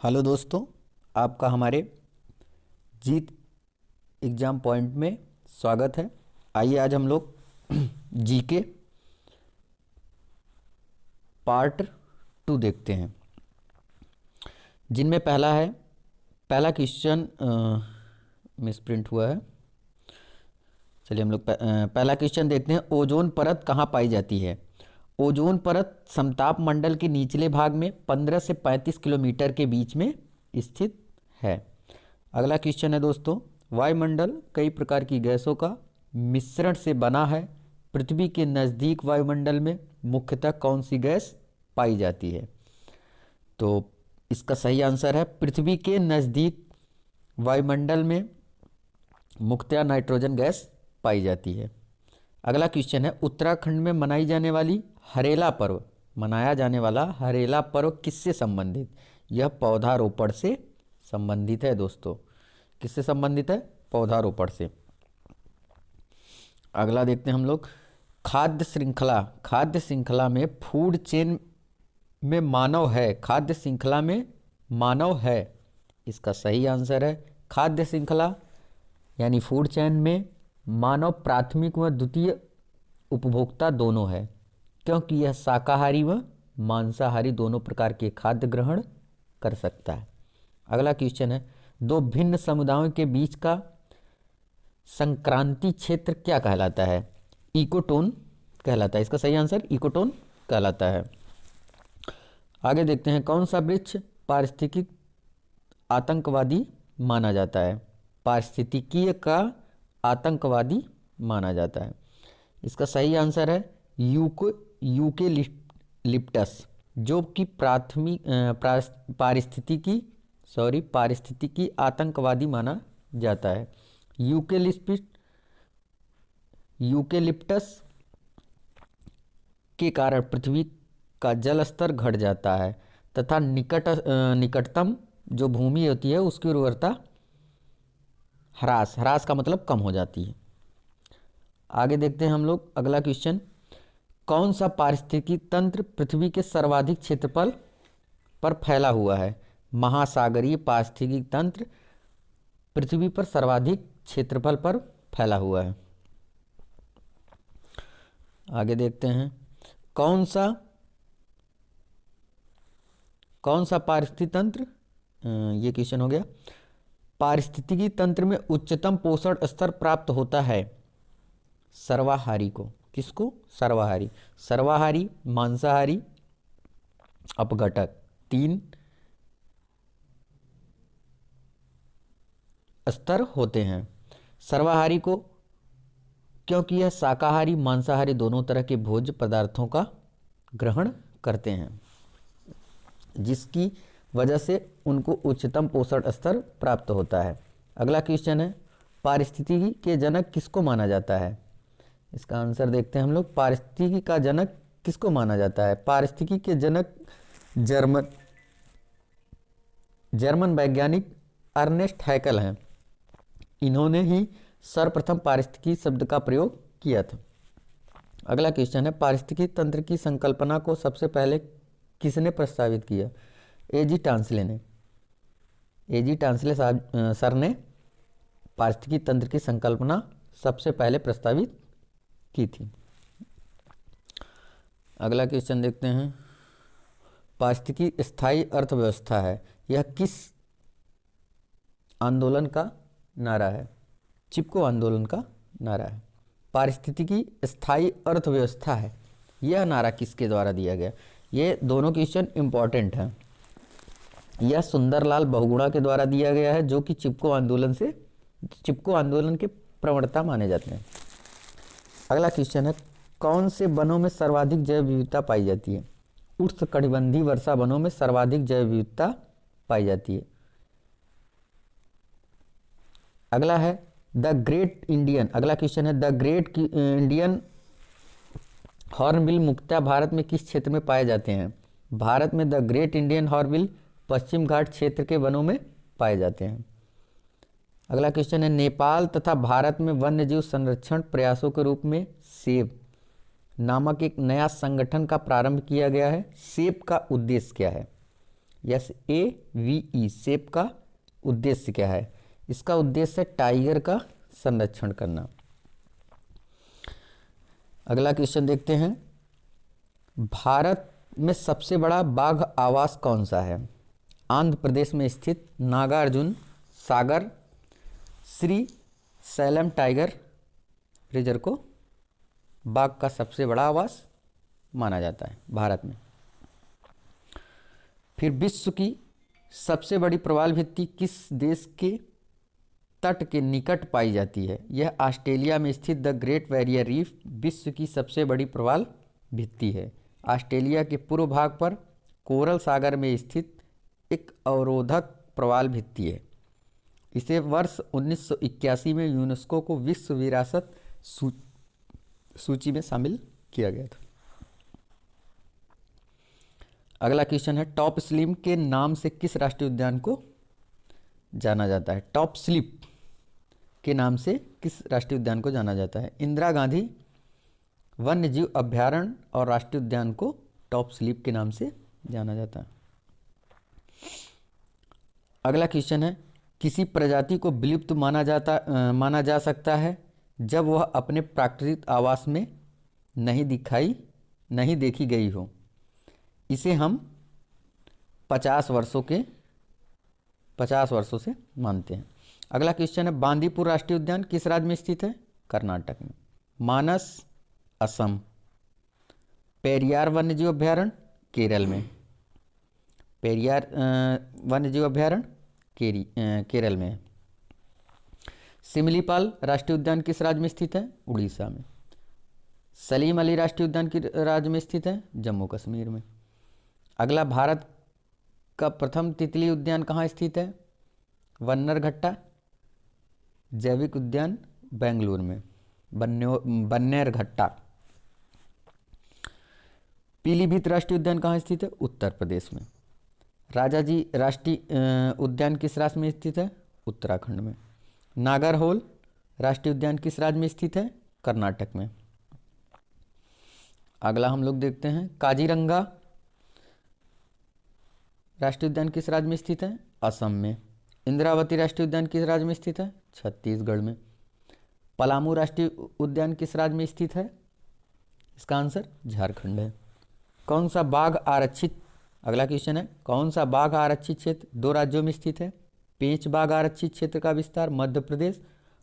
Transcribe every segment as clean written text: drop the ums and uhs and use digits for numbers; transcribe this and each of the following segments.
Hello दोस्तों, आपका हमारे जीत एग्ज़ाम पॉइंट में स्वागत है। आइए आज हम लोग जीके पार्ट 2 देखते हैं, जिनमें पहला क्वेश्चन मिस प्रिंट हुआ है। चलिए हम लोग पहला क्वेश्चन देखते हैं। ओजोन परत कहाँ पाई जाती है? ओजोन परत समताप मंडल के निचले भाग में 15 से 35 किलोमीटर के बीच में स्थित है। अगला क्वेश्चन है दोस्तों, वायुमंडल कई प्रकार की गैसों का मिश्रण से बना है। पृथ्वी के नज़दीक वायुमंडल में मुख्यतः कौन सी गैस पाई जाती है? तो इसका सही आंसर है पृथ्वी के नज़दीक वायुमंडल में मुख्यतः नाइट्रोजन गैस पाई जाती है। अगला क्वेश्चन है, उत्तराखंड में मनाया जाने वाला हरेला पर्व किससे संबंधित? यह पौधारोपण से संबंधित है दोस्तों। किससे संबंधित है? पौधारोपण से। अगला देखते हैं हम लोग, खाद्य श्रृंखला में फूड चेन में मानव है। खाद्य श्रृंखला में मानव है, इसका सही आंसर है खाद्य श्रृंखला यानी फूड चेन में मानव प्राथमिक व द्वितीय उपभोक्ता दोनों है, क्योंकि यह शाकाहारी व मांसाहारी दोनों प्रकार के खाद्य ग्रहण कर सकता है। अगला क्वेश्चन है, दो भिन्न समुदायों के बीच का संक्रांति क्षेत्र क्या कहलाता है? इकोटोन कहलाता है। इसका सही आंसर इकोटोन कहलाता है। आगे देखते हैं, कौन सा वृक्ष पारिस्थितिक आतंकवादी माना जाता है? पारिस्थितिकीय का आतंकवादी माना जाता है। इसका सही आंसर है यूकेलिप्टस, जो कि पारिस्थितिकी आतंकवादी माना जाता है। यूकेलिप्टस के कारण पृथ्वी का जल स्तर घट जाता है तथा निकटतम जो भूमि होती है उसकी उर्वरता ह्रास का मतलब कम हो जाती है। आगे देखते हैं हम लोग अगला क्वेश्चन, कौन सा पारिस्थितिकी तंत्र पृथ्वी के सर्वाधिक क्षेत्रफल पर फैला हुआ है? महासागरीय पारिस्थितिकी तंत्र पृथ्वी पर सर्वाधिक क्षेत्रफल पर फैला हुआ है। आगे देखते हैं, कौन सा पारिस्थितिकी तंत्र, ये क्वेश्चन हो गया। पारिस्थितिकी तंत्र में उच्चतम पोषण स्तर प्राप्त होता है सर्वाहारी को। किसको? सर्वाहारी, मांसाहारी, अपघटक, 3 स्तर होते हैं सर्वाहारी को, क्योंकि यह शाकाहारी मांसाहारी दोनों तरह के भोज्य पदार्थों का ग्रहण करते हैं, जिसकी वजह से उनको उच्चतम पोषण स्तर प्राप्त होता है। अगला क्वेश्चन है, पारिस्थितिकी के जनक किसको माना जाता है? इसका आंसर देखते हैं हम लोग, पारिस्थितिकी का जनक किसको माना जाता है? पारिस्थितिकी के जनक जर्मन वैज्ञानिक अर्नेस्ट हैकेल हैं। इन्होंने ही सर्वप्रथम पारिस्थितिकी शब्द का प्रयोग किया था। अगला क्वेश्चन है, पारिस्थितिकी तंत्र की संकल्पना को सबसे पहले किसने प्रस्तावित किया? एजी टांसले सर ने पारिस्थितिकी तंत्र की संकल्पना सबसे पहले प्रस्तावित की थी। अगला क्वेश्चन देखते हैं, पारिस्थितिकी स्थायी अर्थव्यवस्था है, यह किस आंदोलन का नारा है? चिपको आंदोलन का नारा है। पारिस्थितिकी स्थायी अर्थव्यवस्था है, यह नारा किसके द्वारा दिया गया? ये दोनों क्वेश्चन इंपॉर्टेंट हैं। यह सुंदरलाल बहुगुणा के द्वारा दिया गया है, जो कि चिपको आंदोलन के प्रवक्ता माने जाते हैं। अगला क्वेश्चन है, कौन से वनों में सर्वाधिक जैव विविधता पाई जाती है? उष्णकटिबंधीय वर्षा वनों में सर्वाधिक जैव विविधता पाई जाती है। अगला क्वेश्चन है, द ग्रेट इंडियन हॉर्नबिल मुख्यतः भारत में किस क्षेत्र में पाए जाते हैं? भारत में द ग्रेट इंडियन हॉर्नबिल पश्चिम घाट क्षेत्र के वनों में पाए जाते हैं। अगला क्वेश्चन है, नेपाल तथा भारत में वन्यजीव संरक्षण प्रयासों के रूप में सेब नामक एक नया संगठन का प्रारंभ किया गया है। सेब का उद्देश्य क्या है? SAVE सेप का उद्देश्य क्या है? इसका उद्देश्य टाइगर का संरक्षण करना। अगला क्वेश्चन देखते हैं, भारत में सबसे बड़ा बाघ आवास कौन सा है? आंध्र प्रदेश में स्थित Nagarjuna Sagar Shri slam tiger reserve को बाघ का सबसे बड़ा आवास माना जाता है भारत में। फिर विश्व की सबसे बड़ी प्रवाल भित्ति किस देश के तट के निकट पाई जाती है? यह ऑस्ट्रेलिया में स्थित द ग्रेट बैरियर रीफ विश्व की सबसे बड़ी प्रवाल भित्ति है। ऑस्ट्रेलिया के पूर्व भाग पर कोरल सागर में स्थित एक अवरोधक प्रवाल भित्ति है। इसे वर्ष 1981 में यूनेस्को को विश्व विरासत सूची में शामिल किया गया था। अगला क्वेश्चन है, टॉप स्लिप के नाम से किस राष्ट्रीय उद्यान को जाना जाता है? टॉप स्लिप के नाम से किस राष्ट्रीय उद्यान को जाना जाता है? इंदिरा गांधी वन्य जीव अभ्यारण्य और राष्ट्रीय उद्यान को टॉप स्लिप के नाम से जाना जाता है। अगला क्वेश्चन है, किसी प्रजाति को विलुप्त माना जा सकता है जब वह अपने प्राकृतिक आवास में नहीं देखी गई हो। इसे हम 50 वर्षों से मानते हैं। अगला क्वेश्चन है, बांदीपुर राष्ट्रीय उद्यान किस राज्य में स्थित है? कर्नाटक में। मानस असम। पेरियार वन्यजीव अभ्यारण्य केरल में। पेरियार वन्यजीव अभ्यारण्य केरल में है। सिमलीपाल राष्ट्रीय उद्यान किस राज्य में स्थित है? उड़ीसा में। सलीम अली राष्ट्रीय उद्यान किस राज्य में स्थित है? जम्मू कश्मीर में। अगला, भारत का प्रथम तितली उद्यान कहाँ स्थित है? बन्नेरघट्टा जैविक उद्यान बेंगलुरु में। बन्नेरघट्टा। पीलीभीत राष्ट्रीय उद्यान कहाँ स्थित है? उत्तर प्रदेश में। राजाजी राष्ट्रीय उद्यान किस राज्य में स्थित है? उत्तराखंड में। नागरहोल राष्ट्रीय उद्यान किस राज्य में स्थित है? कर्नाटक में। अगला हम लोग देखते हैं, काजीरंगा राष्ट्रीय उद्यान किस राज्य में स्थित है? असम में। इंद्रावती राष्ट्रीय उद्यान किस राज्य में स्थित है? छत्तीसगढ़ में। पलामू राष्ट्रीय उद्यान किस राज्य में स्थित है? इसका आंसर झारखंड है। कौन सा बाघ आरक्षित, अगला क्वेश्चन है, कौन सा बाघ आरक्षित क्षेत्र 2 राज्यों में स्थित है? पेंच बाघ आरक्षित क्षेत्र का विस्तार मध्य प्रदेश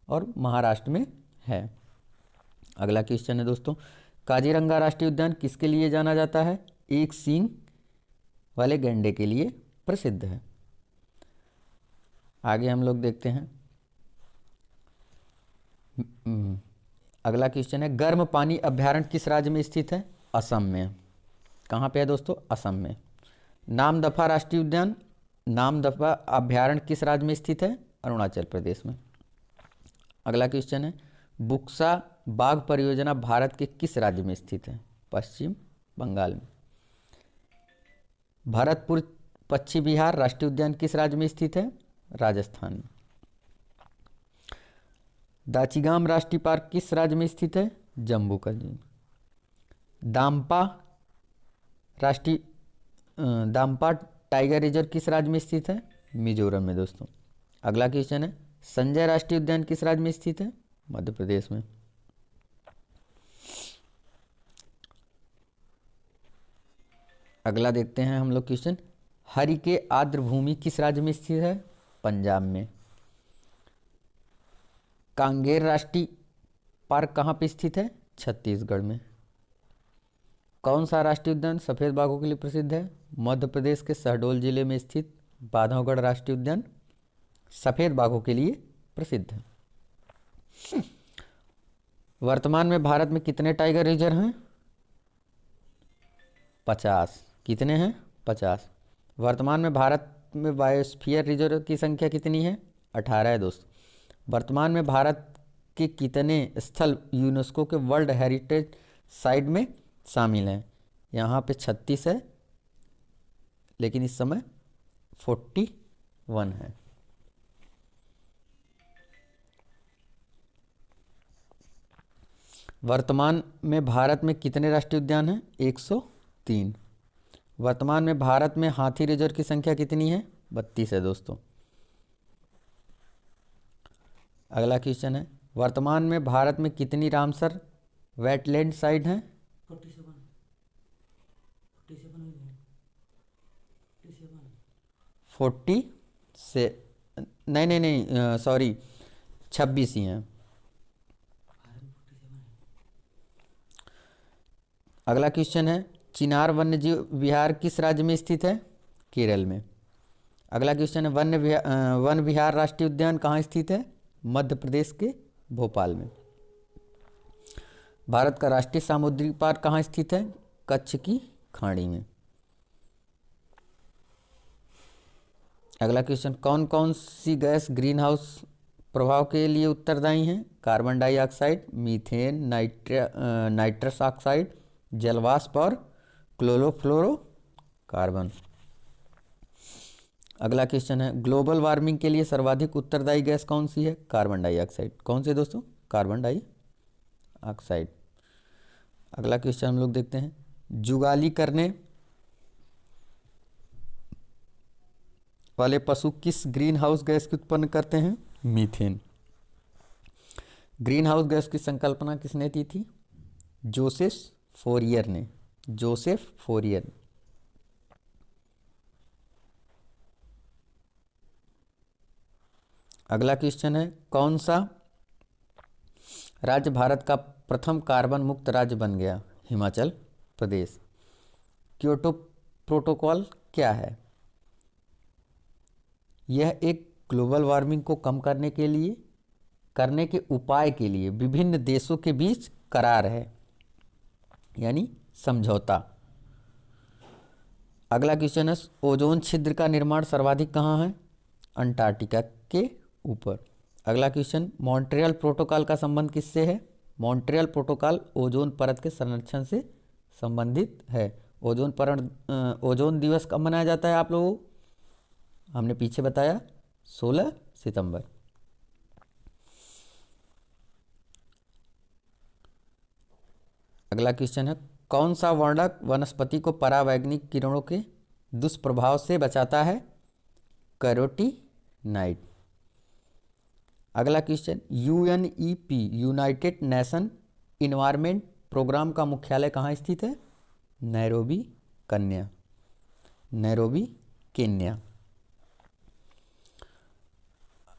और महाराष्ट्र में है। अगला क्वेश्चन है दोस्तों, काजीरंगा राष्ट्रीय उद्यान किसके लिए जाना जाता है? एक सींग वाले गैंडे के लिए प्रसिद्ध है। आगे हम लोग देखते हैं, अगला क्वेश्चन है, गर्म पानी अभ्यारण्य किस राज्य में स्थित है? असम में। कहाँ पे है दोस्तों? असम में। नामदफा राष्ट्रीय उद्यान, नामदफा अभ्यारण्य किस राज्य में स्थित है? अरुणाचल प्रदेश में। अगला क्वेश्चन है, बुक्सा बाघ परियोजना भारत के किस राज्य में स्थित है? पश्चिम बंगाल में। भरतपुर पश्चिम बिहार राष्ट्रीय उद्यान किस राज्य में स्थित है? राजस्थान में। दाचीगाम राष्ट्रीय पार्क किस राज्य में स्थित है? जम्मू कश्मीर। दाम्पा टाइगर रिजर्व किस राज्य में स्थित है? मिजोरम में दोस्तों। अगला क्वेश्चन है, संजय राष्ट्रीय उद्यान किस राज्य में स्थित है? मध्य प्रदेश में। अगला देखते हैं हम लोग क्वेश्चन, हरिके आर्द्र भूमि किस राज्य में स्थित है? पंजाब में। कांगेर राष्ट्रीय पार्क कहाँ पे स्थित है? छत्तीसगढ़ में। कौन सा राष्ट्रीय उद्यान सफेद बाघों के लिए प्रसिद्ध है? मध्य प्रदेश के शहडोल जिले में स्थित बांधवगढ़ राष्ट्रीय उद्यान सफेद बाघों के लिए प्रसिद्ध है। वर्तमान में भारत में कितने टाइगर रिजर्व हैं? 50। कितने हैं? 50। वर्तमान में भारत में बायोस्फीयर रिजर्व की संख्या कितनी है? 18 है दोस्त। वर्तमान में भारत के कितने स्थल यूनेस्को के वर्ल्ड हेरिटेज साइट में शामिल हैं? यहाँ पे 36 है, लेकिन इस समय 41 है। वर्तमान में भारत में कितने राष्ट्रीय उद्यान हैं? 103। वर्तमान में भारत में हाथी रिजर्व की संख्या कितनी है? 32 है दोस्तों। अगला क्वेश्चन है, वर्तमान में भारत में कितनी रामसर वेटलैंड साइट हैं? 40 से नहीं नहीं नहीं सॉरी 26 ही हैं। अगला क्वेश्चन है, चिनार वन्य जीव विहार किस राज्य में स्थित है? केरल में। अगला क्वेश्चन है, वन विहार राष्ट्रीय उद्यान कहाँ स्थित है? मध्य प्रदेश के भोपाल में। भारत का राष्ट्रीय सामुद्रिक पार्क कहाँ स्थित है? कच्छ की खाड़ी में। अगला क्वेश्चन, कौन कौन सी गैस ग्रीन हाउस प्रभाव के लिए उत्तरदायी हैं? Carbon dioxide, methane, nitrous oxide, जलवाष्प और क्लोरोफ्लोरोकार्बन। अगला क्वेश्चन है, ग्लोबल वार्मिंग के लिए सर्वाधिक उत्तरदायी गैस कौन सी है? Carbon dioxide. कौन से दोस्तों? Carbon dioxide. अगला क्वेश्चन हम लोग देखते हैं, जुगाली करने वाले पशु किस ग्रीन हाउस गैस की उत्पन्न करते हैं? मीथेन। ग्रीन हाउस गैस की संकल्पना किसने दी थी? जोसेफ फोरियर ने। Joseph Fourier. अगला क्वेश्चन है, कौन सा राज्य भारत का प्रथम कार्बन मुक्त राज्य बन गया? हिमाचल प्रदेश। क्योटो प्रोटोकॉल क्या है? यह एक ग्लोबल वार्मिंग को कम करने के उपाय के लिए विभिन्न देशों के बीच करार है, यानी समझौता। अगला क्वेश्चन है, ओजोन छिद्र का निर्माण सर्वाधिक कहाँ है? अंटार्कटिका के ऊपर। अगला क्वेश्चन, मॉन्ट्रियल प्रोटोकॉल का संबंध किससे है? मॉन्ट्रियल प्रोटोकॉल ओजोन परत के संरक्षण से संबंधित है। ओजोन दिवस कब मनाया जाता है आप लोगों? हमने पीछे बताया 16 सितंबर। अगला क्वेश्चन है, कौन सा वर्णक वनस्पति को परावैंगनिक किरणों के दुष्प्रभाव से बचाता है? कैरोटीनाइड। अगला question, UNEP united nation environment programme का मुख्यालय कहाँ स्थित है? Nairobi Kenya.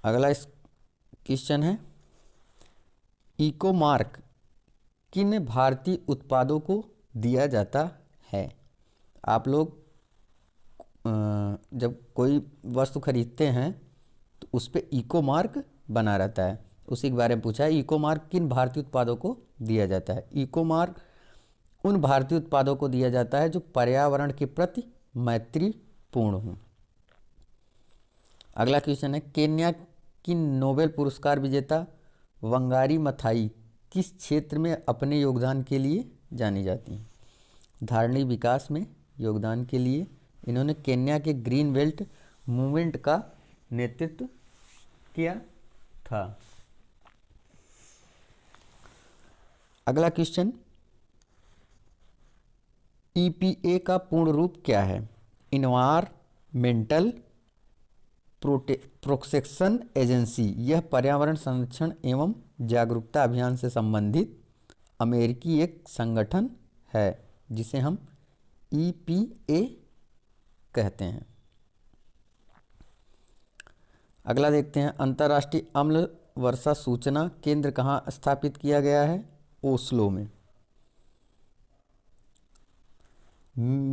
अगला क्वेश्चन है, इको मार्क किन भारतीय उत्पादों को दिया जाता है? आप लोग जब कोई वस्तु खरीदते हैं तो उस पर इको मार्क बना रहता है, उसी के बारे में पूछा है। इको मार्क किन भारतीय उत्पादों को दिया जाता है? इको मार्क उन भारतीय उत्पादों को दिया जाता है जो पर्यावरण के प्रति मैत्रीपूर्ण हों। अगला क्वेश्चन है, केन्या की नोबेल पुरस्कार विजेता वंगारी मथाई किस क्षेत्र में अपने योगदान के लिए जानी जाती हैं? धारणीय विकास में योगदान के लिए इन्होंने केन्या के ग्रीन बेल्ट मूवमेंट का नेतृत्व किया था। अगला क्वेश्चन, EPA का पूर्ण रूप क्या है? Environmental protection agency. यह पर्यावरण संरक्षण एवं जागरूकता अभियान से संबंधित अमेरिकी एक संगठन है जिसे हम EPA कहते हैं। अगला देखते हैं, अंतर्राष्ट्रीय अम्ल वर्षा सूचना केंद्र कहाँ स्थापित किया गया है? ओस्लो में।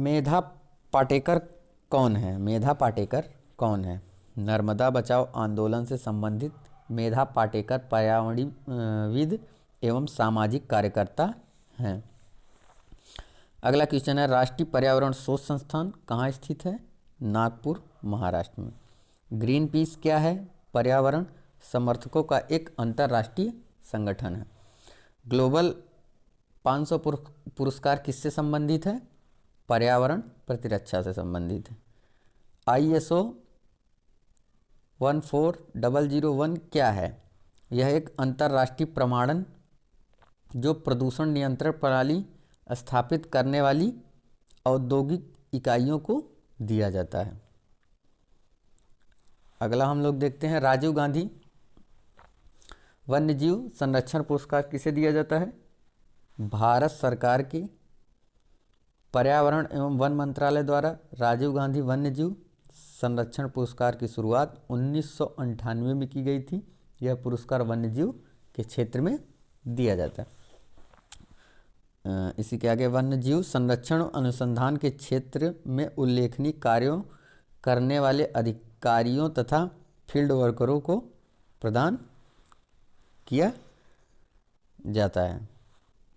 मेधा पाटेकर कौन है? मेधा पाटेकर कौन है? नर्मदा बचाओ आंदोलन से संबंधित मेधा पाटेकर पर्यावरणविद एवं सामाजिक कार्यकर्ता हैं। अगला क्वेश्चन है, राष्ट्रीय पर्यावरण शोध संस्थान कहाँ स्थित है? नागपुर महाराष्ट्र में। ग्रीन पीस क्या है? पर्यावरण समर्थकों का एक अंतर्राष्ट्रीय संगठन है। ग्लोबल 500 पुरस्कार किससे संबंधित है? पर्यावरण प्रतिरक्षा से संबंधित है। ISO 14001 क्या है? यह एक अंतर्राष्ट्रीय प्रमाणन जो प्रदूषण नियंत्रण प्रणाली स्थापित करने वाली औद्योगिक इकाइयों को दिया जाता है। अगला हम लोग देखते हैं, राजीव गांधी वन्यजीव संरक्षण पुरस्कार किसे दिया जाता है? भारत सरकार के पर्यावरण एवं वन मंत्रालय द्वारा राजीव गांधी वन्यजीव संरक्षण पुरस्कार की शुरुआत 1998 में की गई थी। यह पुरस्कार वन्यजीव के क्षेत्र में दिया जाता है। इसी के आगे, वन्यजीव संरक्षण अनुसंधान के क्षेत्र में उल्लेखनीय कार्यों करने वाले अधिकारियों तथा फील्ड वर्करों को प्रदान किया जाता है।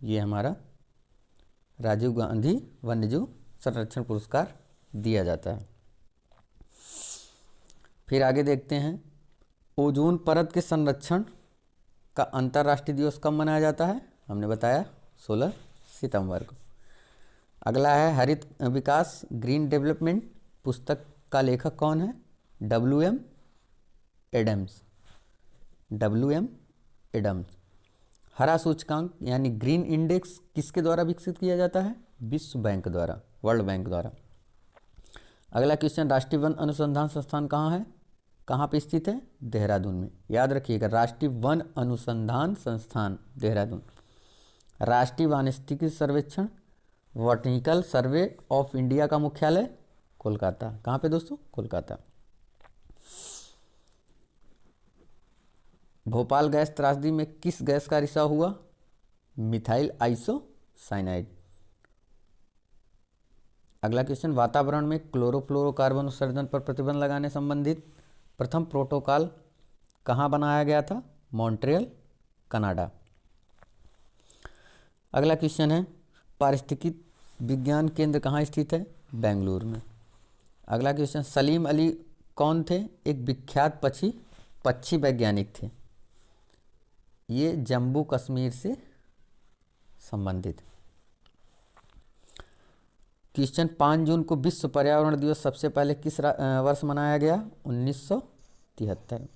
ये हमारा राजीव गांधी वन्यजीव संरक्षण पुरस्कार दिया जाता है। फिर आगे देखते हैं, ओजोन परत के संरक्षण का अंतर्राष्ट्रीय दिवस कब मनाया जाता है? हमने बताया 16 सितंबर को। अगला है, हरित विकास ग्रीन डेवलपमेंट पुस्तक का लेखक कौन है? WM Adams. WM Adams. हरा सूचकांक यानी ग्रीन इंडेक्स किसके द्वारा विकसित किया जाता है? विश्व बैंक द्वारा, वर्ल्ड बैंक द्वारा। अगला क्वेश्चन, राष्ट्रीय वन अनुसंधान संस्थान कहाँ है? कहाँ पे स्थित है? देहरादून में। याद रखिएगा, राष्ट्रीय वन अनुसंधान संस्थान देहरादून। राष्ट्रीय वानस्पतिक सर्वेक्षण बॉटनिकल सर्वे ऑफ इंडिया का मुख्यालय कोलकाता। कहाँ पे दोस्तों? कोलकाता। भोपाल गैस त्रासदी में किस गैस का रिसाव हुआ? Methyl isocyanide. अगला क्वेश्चन, वातावरण में क्लोरोफ्लोरोकार्बन उत्सर्जन पर प्रतिबंध लगाने संबंधित प्रथम प्रोटोकॉल कहाँ बनाया गया था? Montreal, Canada. अगला क्वेश्चन है, पारिस्थितिकी विज्ञान केंद्र कहाँ स्थित है? बेंगलुरु में। अगला क्वेश्चन, सलीम अली कौन थे? एक विख्यात पक्षी वैज्ञानिक थे। ये जम्मू कश्मीर से संबंधित। क्वेश्चन, 5 जून को विश्व पर्यावरण दिवस सबसे पहले किस वर्ष मनाया गया? 1973।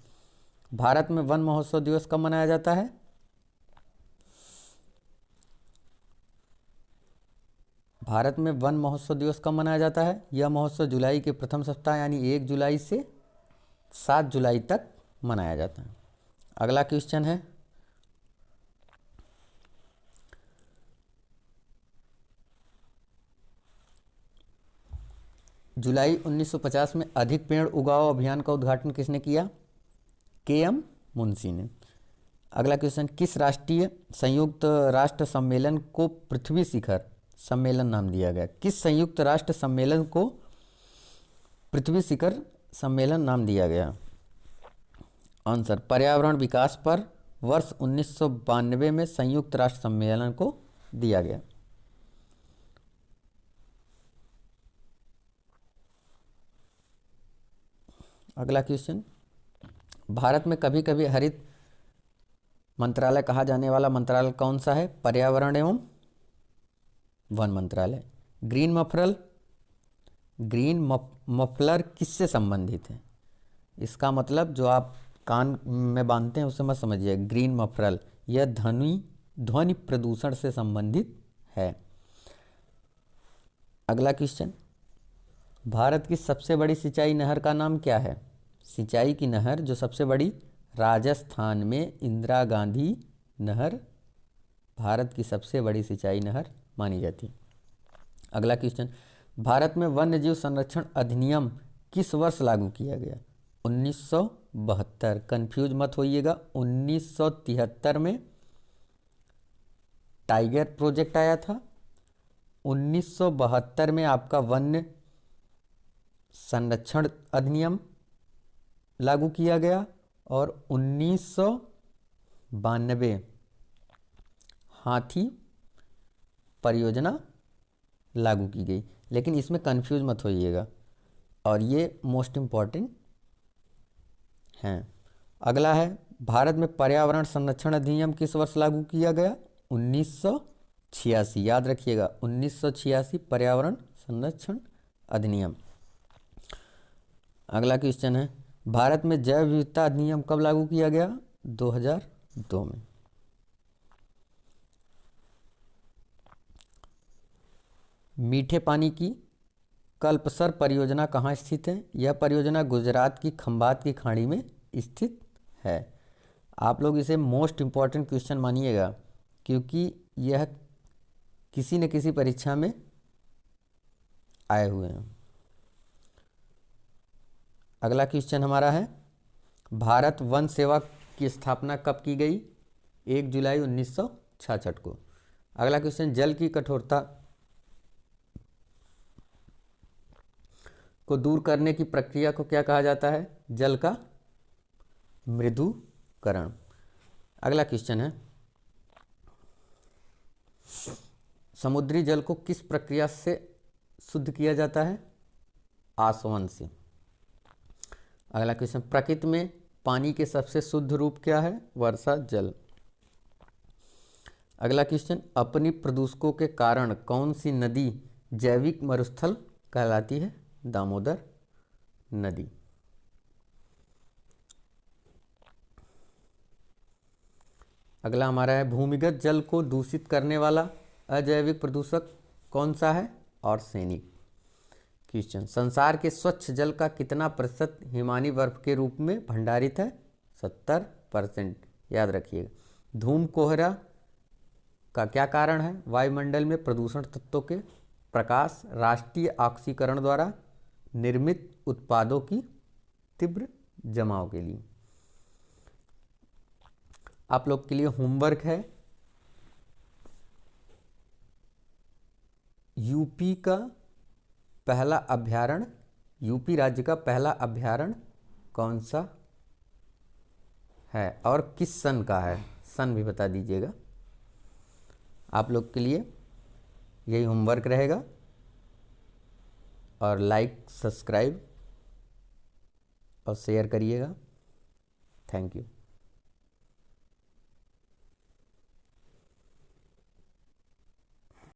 भारत में वन महोत्सव दिवस कब मनाया जाता है? भारत में वन महोत्सव दिवस कब मनाया जाता है? यह महोत्सव जुलाई के प्रथम सप्ताह यानी 1 जुलाई से 7 जुलाई तक मनाया जाता है। अगला क्वेश्चन है, जुलाई 1950 में अधिक पेड़ उगाओ अभियान का उद्घाटन किसने किया? KM मुंशी ने। अगला क्वेश्चन, किस राष्ट्रीय संयुक्त राष्ट्र सम्मेलन को पृथ्वी शिखर सम्मेलन नाम दिया गया? किस संयुक्त राष्ट्र सम्मेलन को पृथ्वी शिखर सम्मेलन नाम दिया गया? आंसर, पर्यावरण विकास पर वर्ष 1992 में संयुक्त राष्ट्र सम्मेलन को दिया गया। अगला क्वेश्चन, भारत में कभी कभी हरित मंत्रालय कहा जाने वाला मंत्रालय कौन सा है? पर्यावरण एवं वन मंत्रालय। ग्रीन मफलर किससे संबंधित है? इसका मतलब जो आप कान में बांधते हैं उसे मत समझिए। ग्रीन मफलर यह ध्वनि प्रदूषण से संबंधित है। अगला क्वेश्चन, भारत की सबसे बड़ी सिंचाई नहर का नाम क्या है? सिंचाई की नहर जो सबसे बड़ी राजस्थान में इंदिरा गांधी नहर भारत की सबसे बड़ी सिंचाई नहर मानी जाती है। अगला क्वेश्चन, भारत में वन्यजीव संरक्षण अधिनियम किस वर्ष लागू किया गया? 1972। कंफ्यूज मत होइएगा, 1973 में टाइगर प्रोजेक्ट आया था। 1972 में आपका वन्य संरक्षण अधिनियम लागू किया गया और 1992 हाथी परियोजना लागू की गई। लेकिन इसमें कंफ्यूज मत होइएगा और ये मोस्ट इम्पॉर्टेंट हैं। अगला है, भारत में पर्यावरण संरक्षण अधिनियम किस वर्ष लागू किया गया? 1986। याद रखिएगा, 1986 पर्यावरण संरक्षण अधिनियम। अगला क्वेश्चन है, भारत में जैव विविधता अधिनियम कब लागू किया गया? 2002 में। मीठे पानी की कल्पसर परियोजना कहाँ स्थित है? यह परियोजना गुजरात की खंबात की खाड़ी में स्थित है। आप लोग इसे मोस्ट इम्पॉर्टेंट क्वेश्चन मानिएगा, क्योंकि यह किसी न किसी परीक्षा में आए हुए हैं। अगला क्वेश्चन हमारा है, भारत वन सेवा की स्थापना कब की गई? 1 जुलाई 1966 को। अगला क्वेश्चन, जल की कठोरता को दूर करने की प्रक्रिया को क्या कहा जाता है? जल का मृदुकरण। अगला क्वेश्चन है, समुद्री जल को किस प्रक्रिया से शुद्ध किया जाता है? आसवन से। अगला क्वेश्चन, प्रकृति में पानी के सबसे शुद्ध रूप क्या है? वर्षा जल। अगला क्वेश्चन, अपनी प्रदूषकों के कारण कौन सी नदी जैविक मरुस्थल कहलाती है? दामोदर नदी। अगला हमारा है, भूमिगत जल को दूषित करने वाला अजैविक प्रदूषक कौन सा है? आर्सेनिक। क्वेश्चन, संसार के स्वच्छ जल का कितना प्रतिशत हिमानी बर्फ के रूप में भंडारित है? 70%। याद रखिएगा। धूम कोहरा का क्या कारण है? वायुमंडल में प्रदूषण तत्वों के प्रकाश, राष्ट्रीय ऑक्सीकरण द्वारा निर्मित उत्पादों की तीव्र जमाव के लिए। आप लोग के लिए होमवर्क है, यूपी का पहला अभ्यारण्य, यूपी राज्य का पहला अभ्यारण्य कौन सा है और किस सन का है? सन भी बता दीजिएगा। आप लोग के लिए यही होमवर्क रहेगा, और लाइक, सब्सक्राइब और शेयर करिएगा। Thank you.